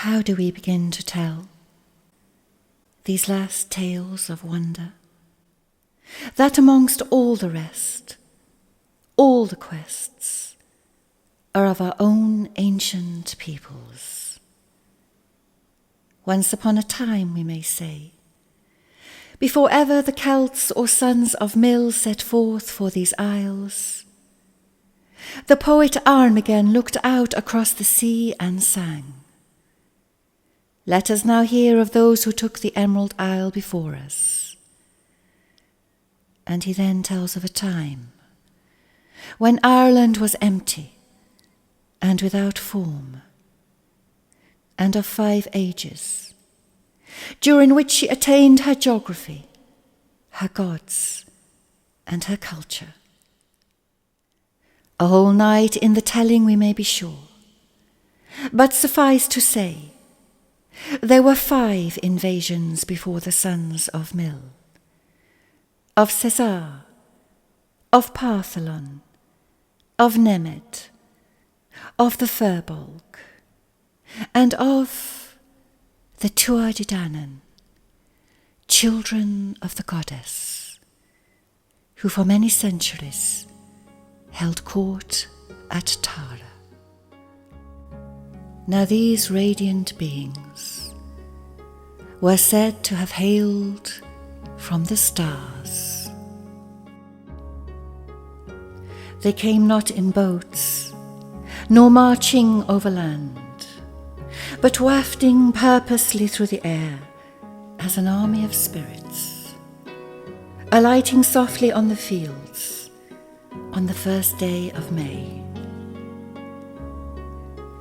How do we begin to tell these last tales of wonder, that amongst all the rest, all the quests are of our own ancient peoples? Once upon a time, we may say, before ever the Celts or sons of Mill set forth for these isles, the poet Armaggen looked out across the sea and sang, "Let us now hear of those who took the Emerald Isle before us." And he then tells of a time when Ireland was empty and without form, and of 5 ages, during which she attained her geography, her gods, and her culture. A whole night in the telling, we may be sure, but suffice to say, there were 5 invasions before the sons of Mill, of Cesar, of Partholon, of Nemet, of the Firbolg, and of the Tuatha Danann, children of the goddess, who for many centuries held court at Tara. Now these radiant beings were said to have hailed from the stars. They came not in boats, nor marching overland, but wafting purposely through the air as an army of spirits, alighting softly on the fields on the first day of May.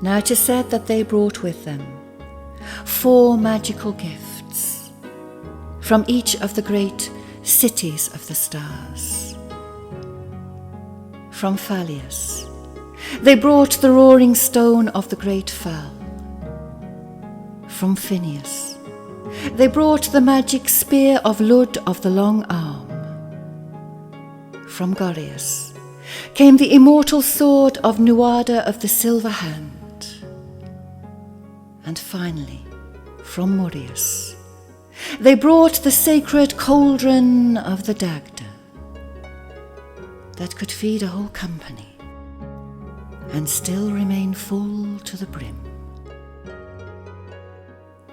Now it is said that they brought with them 4 magical gifts from each of the great cities of the stars. From Phalius they brought the roaring stone of the great Firl. From Phineus they brought the magic spear of Lud of the long arm. From Goreus came the immortal sword of Nuada of the silver hand. And finally, from Morius, they brought the sacred cauldron of the Dagda that could feed a whole company and still remain full to the brim.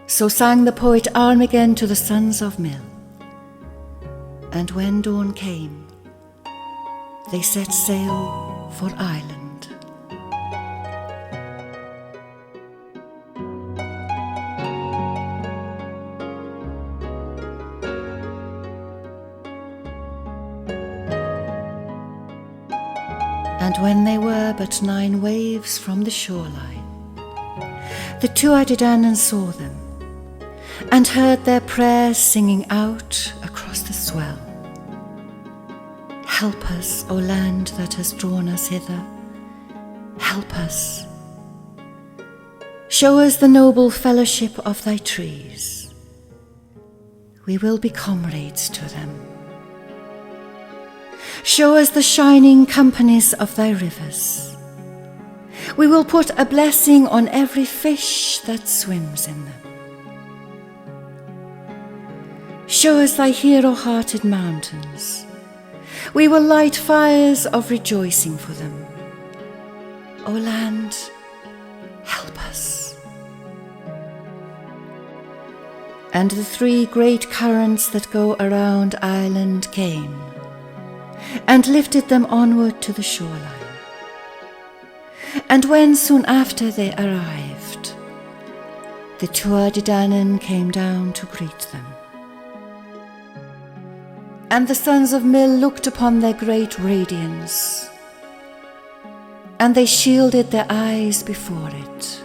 So sang the poet Armaggen to the sons of Mill, and when dawn came, they set sail for Ireland. And when they were but 9 waves from the shoreline, the Tuatha Danann saw them, and heard their prayers singing out across the swell. Help us, O land that has drawn us hither, help us. Show us the noble fellowship of thy trees. We will be comrades to them. Show us the shining companies of thy rivers. We will put a blessing on every fish that swims in them. Show us thy hero-hearted mountains. We will light fires of rejoicing for them. O land, help us. And the 3 great currents that go around Ireland came, and lifted them onward to the shoreline. And when soon after they arrived, the Tuatha Danann came down to greet them. And the sons of Mill looked upon their great radiance, and they shielded their eyes before it.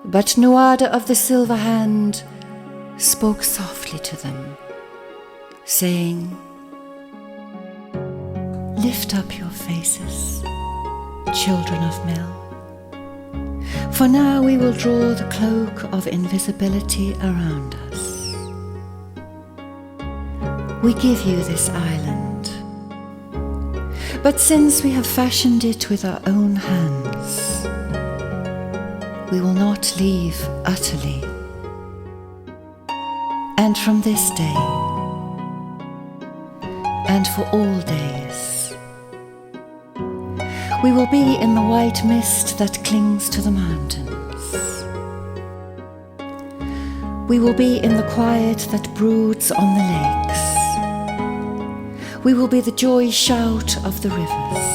But Nuada of the silver hand spoke softly to them, saying, "Lift up your faces, children of Mill, for now we will draw the cloak of invisibility around us. We give you this island, but since we have fashioned it with our own hands, we will not leave utterly. And from this day, and for all days, we will be in the white mist that clings to the mountains. We will be in the quiet that broods on the lakes. We will be the joy shout of the rivers.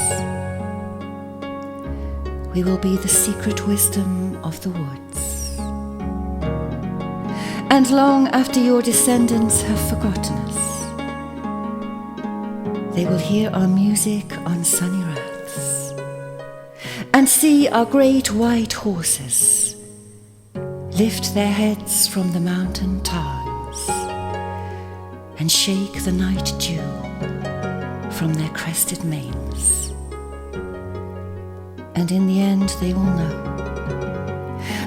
We will be the secret wisdom of the woods. And long after your descendants have forgotten us, they will hear our music on sunny raths and see our great white horses lift their heads from the mountain tarns and shake the night dew from their crested manes. And in the end they will know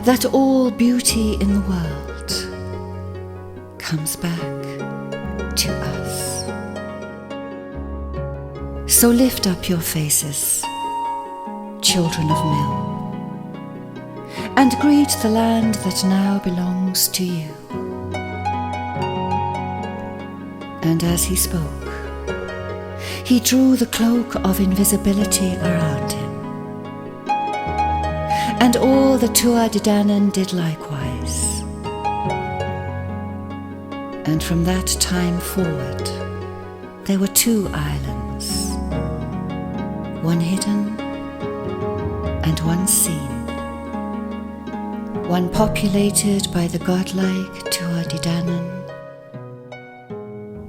that all beauty in the world comes back to us. So lift up your faces, children of Mill, and greet the land that now belongs to you. And as he spoke, he drew the cloak of invisibility around him. And all the Tuatha Danann did likewise. And from that time forward, there were 2 islands, one hidden and one seen, one populated by the godlike Tuatha Danann,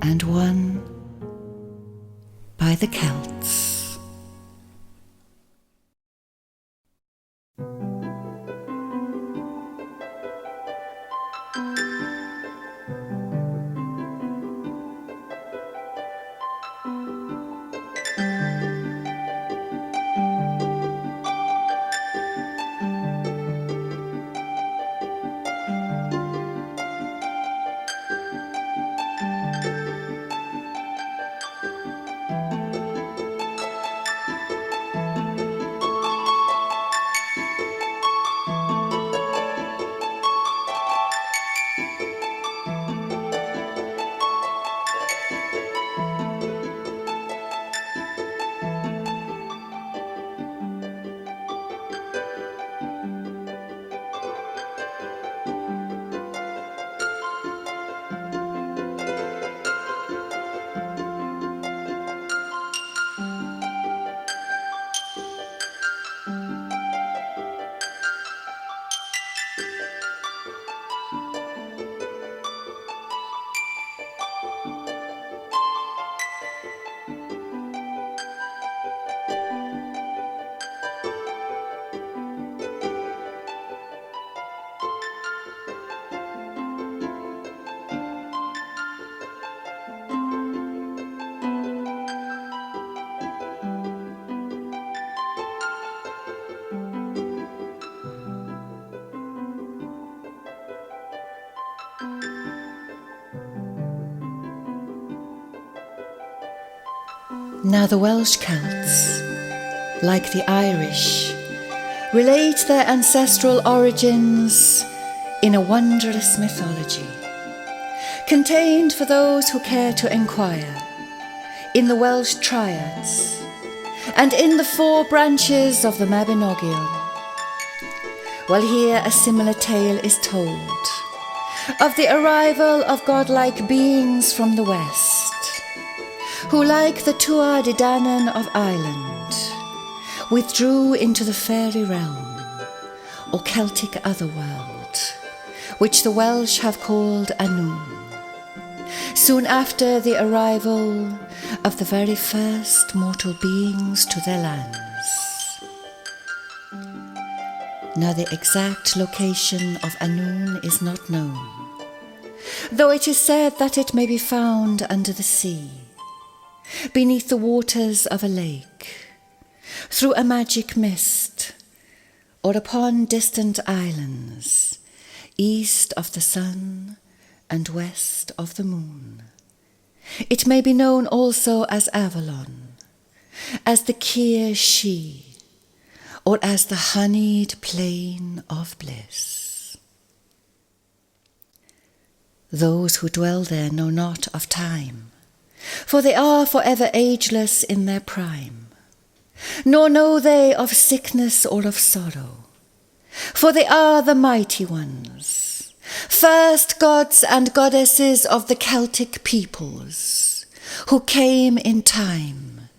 and one by the Celts. Now the Welsh Celts, like the Irish, relate their ancestral origins in a wondrous mythology, contained for those who care to inquire, in the Welsh triads, and in the 4 branches of the Mabinogion. Well, here a similar tale is told of the arrival of godlike beings from the west, who, like the Tuatha Danann of Ireland, withdrew into the fairy realm, or Celtic otherworld, which the Welsh have called Annwn, soon after the arrival of the very first mortal beings to their lands. Now the exact location of Annwn is not known, though it is said that it may be found under the sea, beneath the waters of a lake, through a magic mist, or upon distant islands, east of the sun and west of the moon. It may be known also as Avalon, as the Cyr Shi, or as the honeyed plain of bliss. Those who dwell there know not of time, for they are forever ageless in their prime. Nor know they of sickness or of sorrow, for they are the mighty ones, first gods and goddesses of the Celtic peoples, who came in time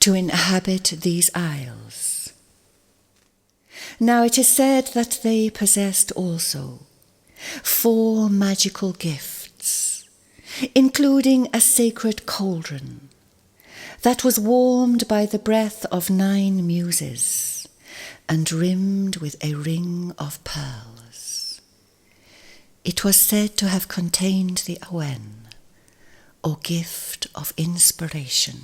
to inhabit these isles. Now it is said that they possessed also 4 magical gifts, including a sacred cauldron that was warmed by the breath of 9 muses and rimmed with a ring of pearls. It was said to have contained the awen, or gift of inspiration.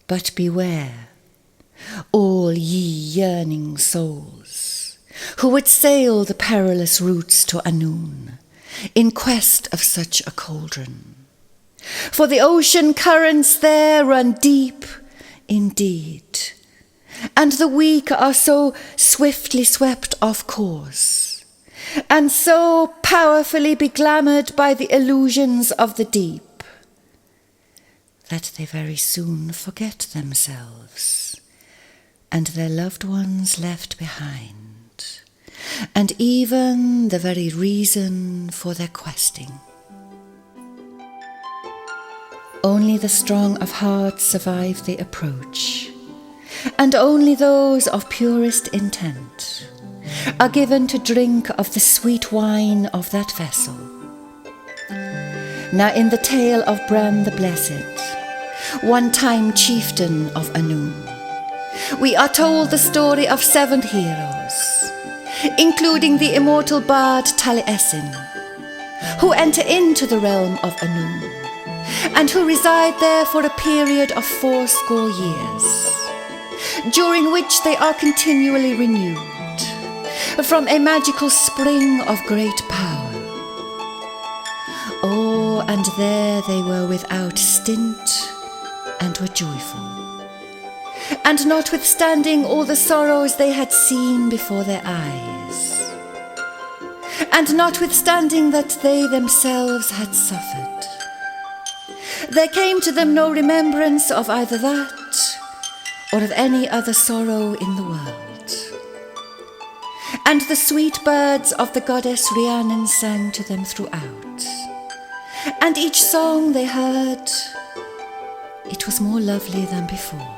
But beware, all ye yearning souls, who would sail the perilous routes to Annwn in quest of such a cauldron. For the ocean currents there run deep indeed, and the weak are so swiftly swept off course, and so powerfully beglamoured by the illusions of the deep, that they very soon forget themselves and their loved ones left behind, and even the very reason for their questing. Only the strong of heart survive the approach, and only those of purest intent are given to drink of the sweet wine of that vessel. Now in the tale of Bran the Blessed, one-time chieftain of Annwn, we are told the story of 7 heroes, including the immortal bard Taliesin, who enter into the realm of Annwn, and who reside there for a period of 80 years, during which they are continually renewed from a magical spring of great power. Oh, and there they were without stint and were joyful, and notwithstanding all the sorrows they had seen before their eyes, and notwithstanding that they themselves had suffered, there came to them no remembrance of either that or of any other sorrow in the world. And the sweet birds of the goddess Rhiannon sang to them throughout, and each song they heard, it was more lovely than before.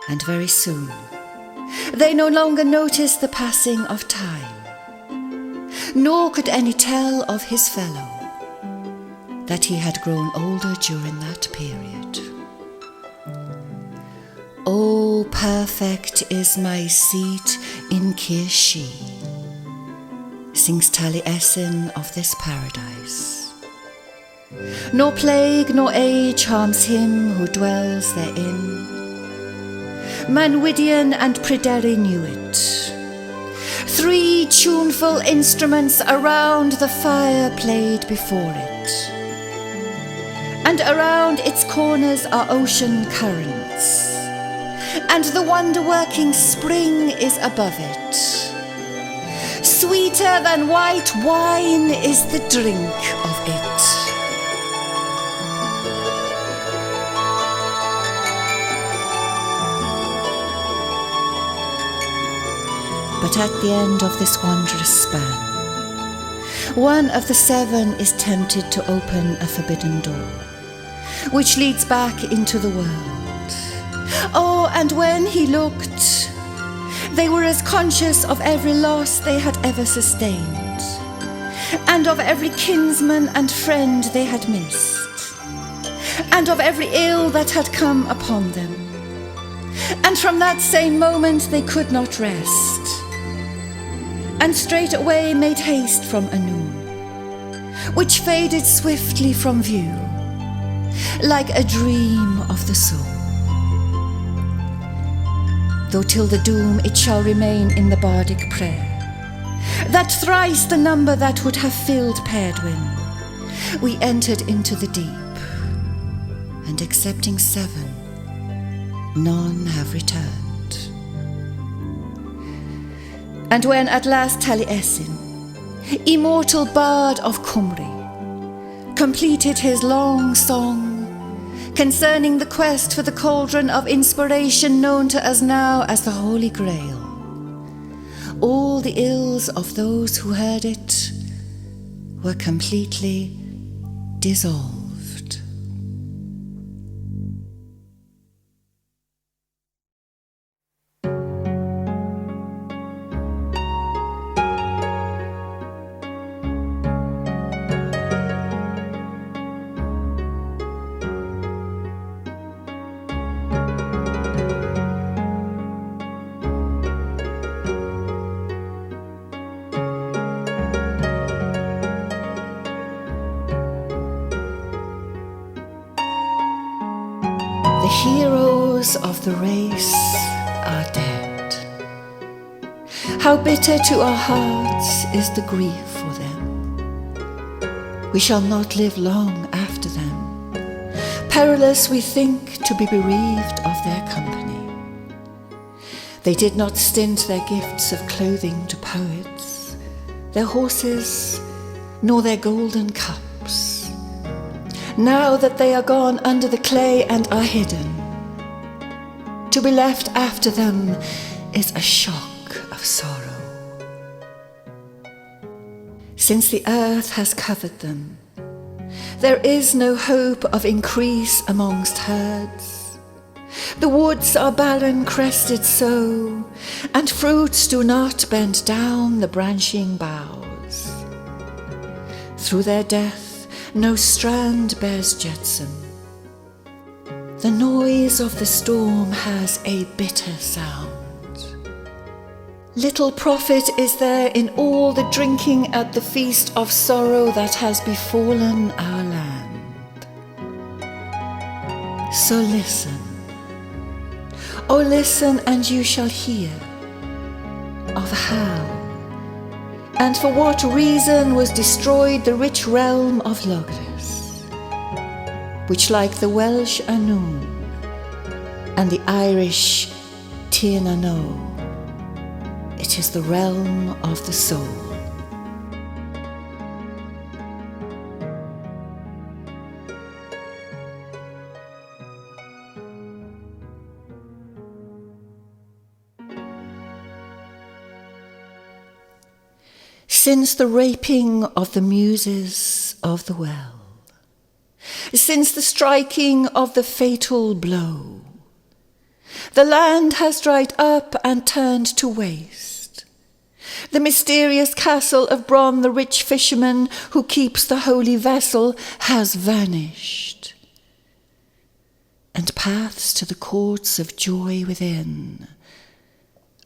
And very soon they no longer noticed the passing of time, nor could any tell of his fellow that he had grown older during that period. Oh, perfect is my seat in Kirshi, sings Taliesin of this paradise. Nor plague nor age harms him who dwells therein. Manwydion and Pryderi knew it. 3 tuneful instruments around the fire played before it, and around its corners are ocean currents, and the wonder-working spring is above it. Sweeter than white wine is the drink of it. But at the end of this wondrous span, one of the 7 is tempted to open a forbidden door, which leads back into the world. Oh, and when he looked, they were as conscious of every loss they had ever sustained, and of every kinsman and friend they had missed, and of every ill that had come upon them. And from that same moment they could not rest, and straightway made haste from Annwn, which faded swiftly from view, like a dream of the soul. Though till the doom it shall remain in the bardic prayer, that thrice the number that would have filled Pereduin, we entered into the deep, and excepting 7, none have returned. And when at last Taliesin, immortal bard of Cymru, completed his long song concerning the quest for the cauldron of inspiration known to us now as the Holy Grail, all the ills of those who heard it were completely dissolved. The heroes of the race are dead. How bitter to our hearts is the grief for them. We shall not live long after them. Perilous, we think, to be bereaved of their company. They did not stint their gifts of clothing to poets, their horses, nor their golden cups. Now that they are gone under the clay and are hidden, to be left after them is a shock of sorrow. Since the earth has covered them, there is no hope of increase amongst herds. The woods are barren-crested so, and fruits do not bend down the branching boughs. Through their death no strand bears jetsam. The noise of the storm has a bitter sound. Little profit is there in all the drinking at the feast of sorrow that has befallen our land. So listen, oh listen, and you shall hear of how and for what reason was destroyed the rich realm of Logres, which, like the Welsh Annwn and the Irish Tirnano, it is the realm of the soul. Since the raping of the muses of the well, since the striking of the fatal blow, the land has dried up and turned to waste. The mysterious castle of Bron, the rich fisherman who keeps the holy vessel, has vanished, and paths to the courts of joy within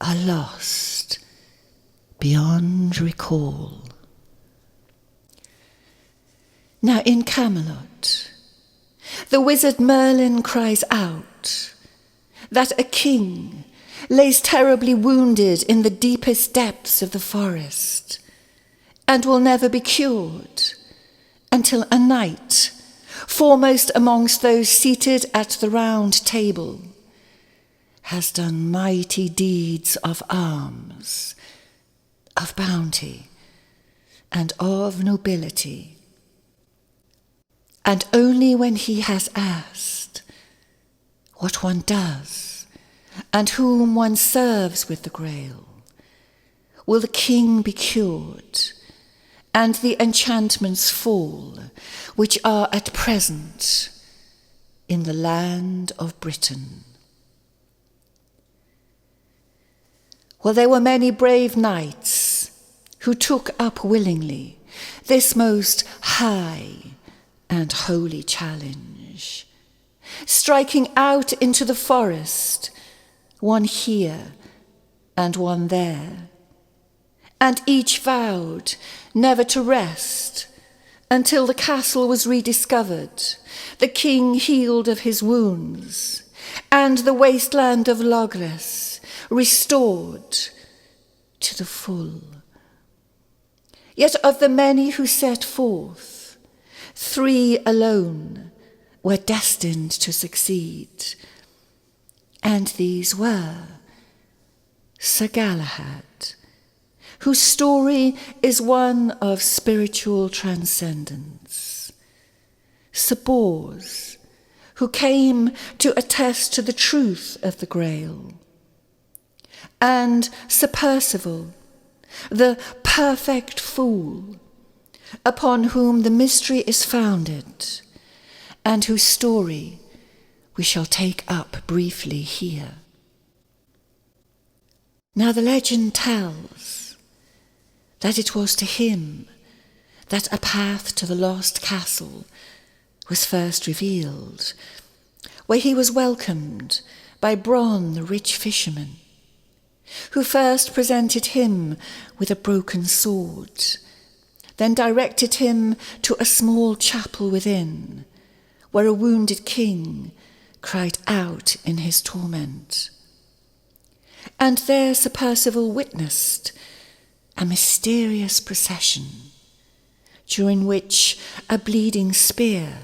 are lost beyond recall. Now in Camelot, the wizard Merlin cries out that a king lays terribly wounded in the deepest depths of the forest and will never be cured until a knight, foremost amongst those seated at the round table, has done mighty deeds of arms, of bounty, and of nobility. And only when he has asked what one does and whom one serves with the Grail will the king be cured and the enchantments fall which are at present in the land of Britain. Well, there were many brave knights who took up willingly this most high and holy challenge, striking out into the forest, one here and one there, and each vowed never to rest until the castle was rediscovered, the king healed of his wounds, and the wasteland of Logres restored to the full. Yet of the many who set forth, 3 alone were destined to succeed, And these were Sir Galahad, whose story is one of spiritual transcendence; Sir Bors, who came to attest to the truth of the Grail; and Sir Perceval, the perfect fool, upon whom the mystery is founded, and whose story we shall take up briefly here. Now the legend tells that it was to him that a path to the lost castle was first revealed, where he was welcomed by Bronn the rich fisherman, who first presented him with a broken sword, then directed him to a small chapel within, where a wounded king cried out in his torment. And there Sir Perceval witnessed a mysterious procession, during which a bleeding spear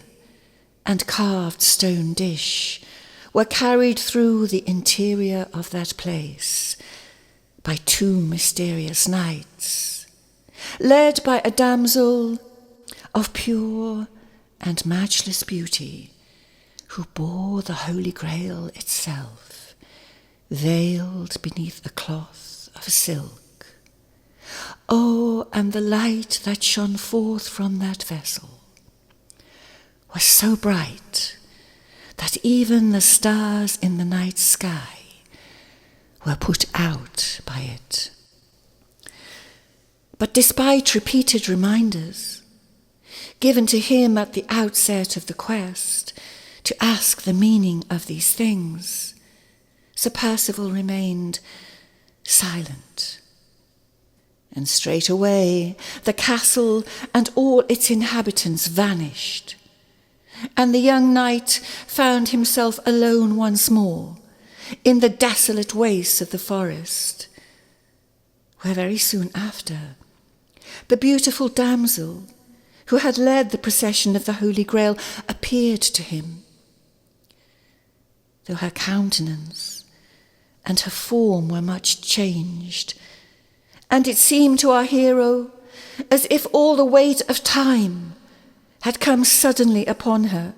and carved stone dish were carried through the interior of that place by two mysterious knights, led by a damsel of pure and matchless beauty, who bore the Holy Grail itself, veiled beneath a cloth of silk. Oh, and the light that shone forth from that vessel was so bright that even the stars in the night sky were put out by it. But despite repeated reminders given to him at the outset of the quest to ask the meaning of these things, Sir Perceval remained silent. And straightway the castle and all its inhabitants vanished, and the young knight found himself alone once more in the desolate wastes of the forest, where very soon after the beautiful damsel who had led the procession of the Holy Grail appeared to him. Though her countenance and her form were much changed, and it seemed to our hero as if all the weight of time had come suddenly upon her,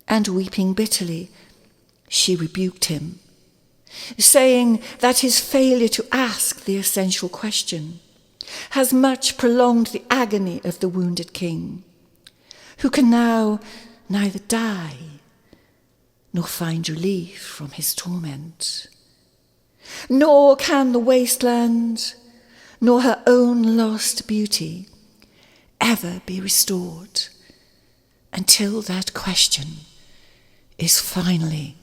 and weeping bitterly, she rebuked him, saying that his failure to ask the essential question has much prolonged the agony of the wounded king, who can now neither die nor find relief from his torment. Nor can the wasteland, nor her own lost beauty ever be restored until that question is finally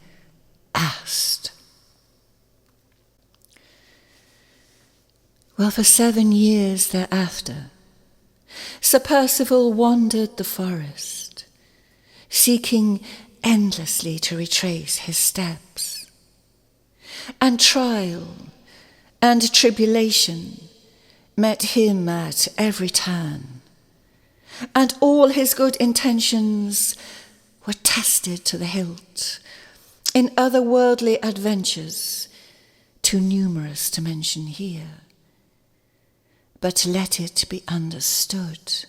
asked. Well, for 7 years thereafter, Sir Perceval wandered the forest, seeking endlessly to retrace his steps. And trial and tribulation met him at every turn, and all his good intentions were tested to the hilt in otherworldly adventures too numerous to mention here. But let it be understood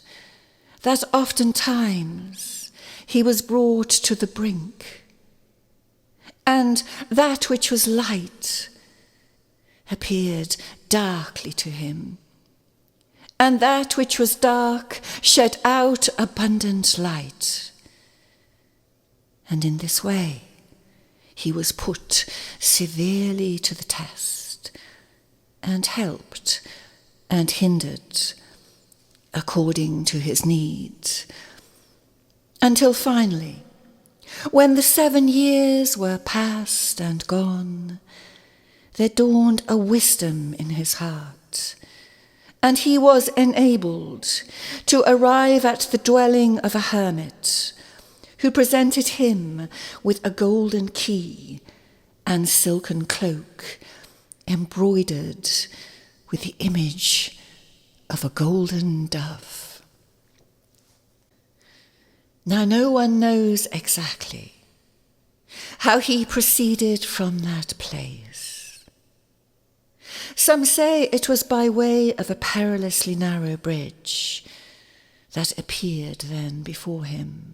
that oftentimes he was brought to the brink, and that which was light appeared darkly to him, and that which was dark shed out abundant light. And in this way he was put severely to the test, and helped and hindered according to his needs, until finally, when the 7 years were past and gone, there dawned a wisdom in his heart, and he was enabled to arrive at the dwelling of a hermit, who presented him with a golden key and silken cloak embroidered with the image of a golden dove. Now no one knows exactly how he proceeded from that place. Some say it was by way of a perilously narrow bridge that appeared then before him.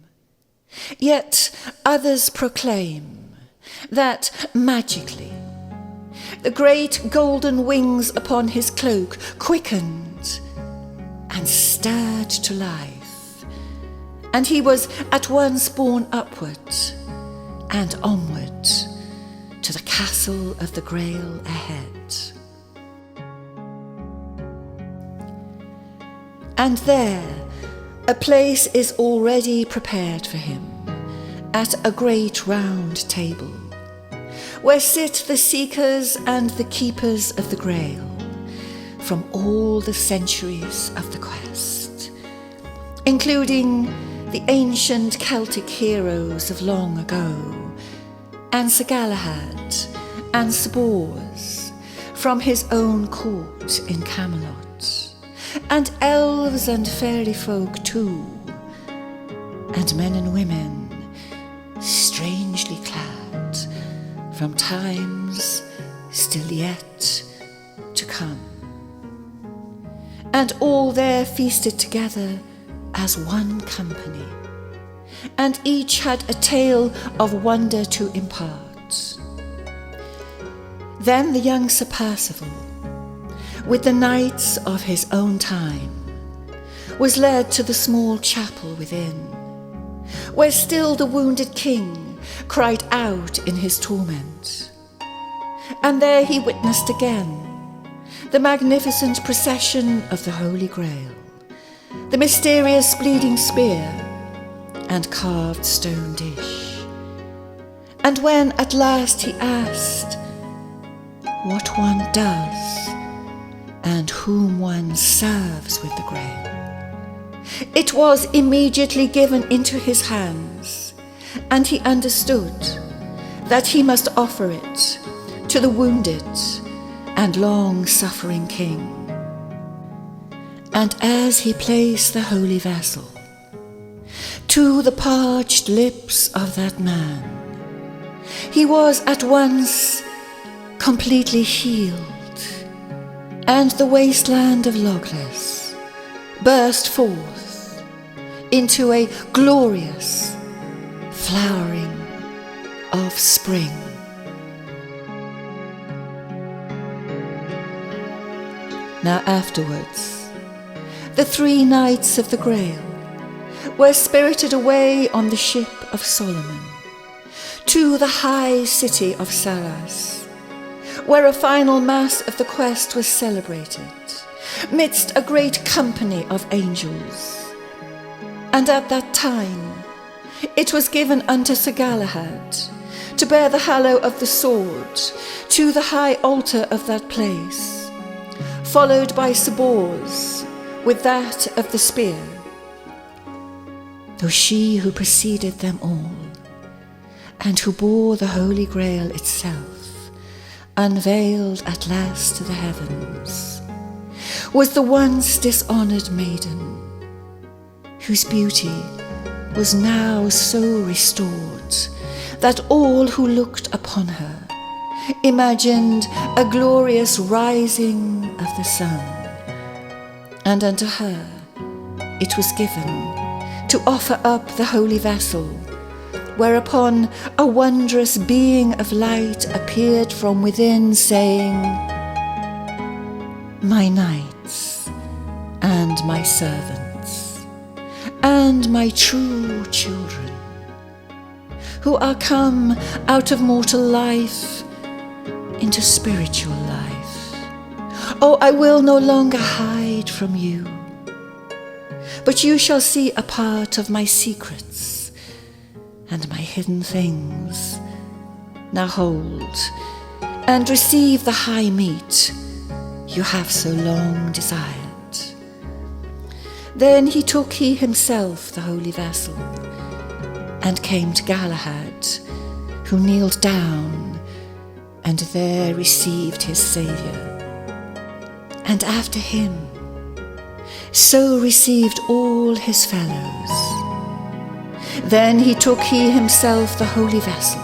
Yet others proclaim that magically the great golden wings upon his cloak quickened and stirred to life, and he was at once borne upward and onward to the castle of the Grail ahead. And there a place is already prepared for him at a great round table, where sit the seekers and the keepers of the Grail from all the centuries of the quest, including the ancient Celtic heroes of long ago, and Sir Galahad and Sir Bors from his own court in Camelot, and elves and fairy folk too, and men and women strangely clad from times still yet to come. And all there feasted together as one company, and each had a tale of wonder to impart. Then the young Sir Perceval, with the knights of his own time, was led to the small chapel within, where still the wounded king cried out in his torment. And there he witnessed again the magnificent procession of the Holy Grail, the mysterious bleeding spear and carved stone dish. And when at last he asked what one does and whom one serves with the Grail, it was immediately given into his hands, and he understood that he must offer it to the wounded and long-suffering king. And as he placed the holy vessel to the parched lips of that man, he was at once completely healed, and the wasteland of Logless burst forth into a glorious flowering of spring. Now afterwards, the 3 knights of the Grail were spirited away on the ship of Solomon to the high city of Sarras, where a final mass of the quest was celebrated midst a great company of angels. And at that time it was given unto Sir Galahad to bear the hallow of the sword to the high altar of that place, followed by Sir Bors with that of the spear, though she who preceded them all, and who bore the Holy Grail itself, unveiled at last to the heavens, was the once dishonoured maiden, whose beauty was now so restored that all who looked upon her imagined a glorious rising of the sun. And unto her it was given to offer up the holy vessel, whereupon a wondrous being of light appeared from within, saying, My knights and my servants and my true children, who are come out of mortal life into spiritual life, oh, I will no longer hide from you, but you shall see a part of my secrets and my hidden things. Now hold and receive the high meat you have so long desired. Then took he himself the holy vessel, and came to Galahad, who kneeled down, and there received his Saviour. And after him, so received all his fellows. Then took he himself the holy vessel,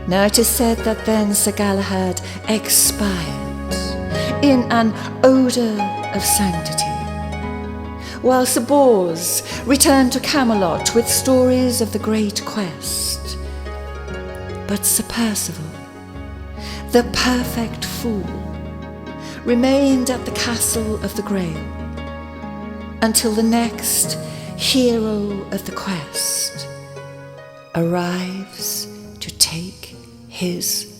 Now it is said that then Sir Galahad expired in an odour of sanctity, while Sir Bors returned to Camelot with stories of the great quest. But Sir Perceval, the perfect fool, remained at the castle of the Grail until the next hero of the quest arrives to take his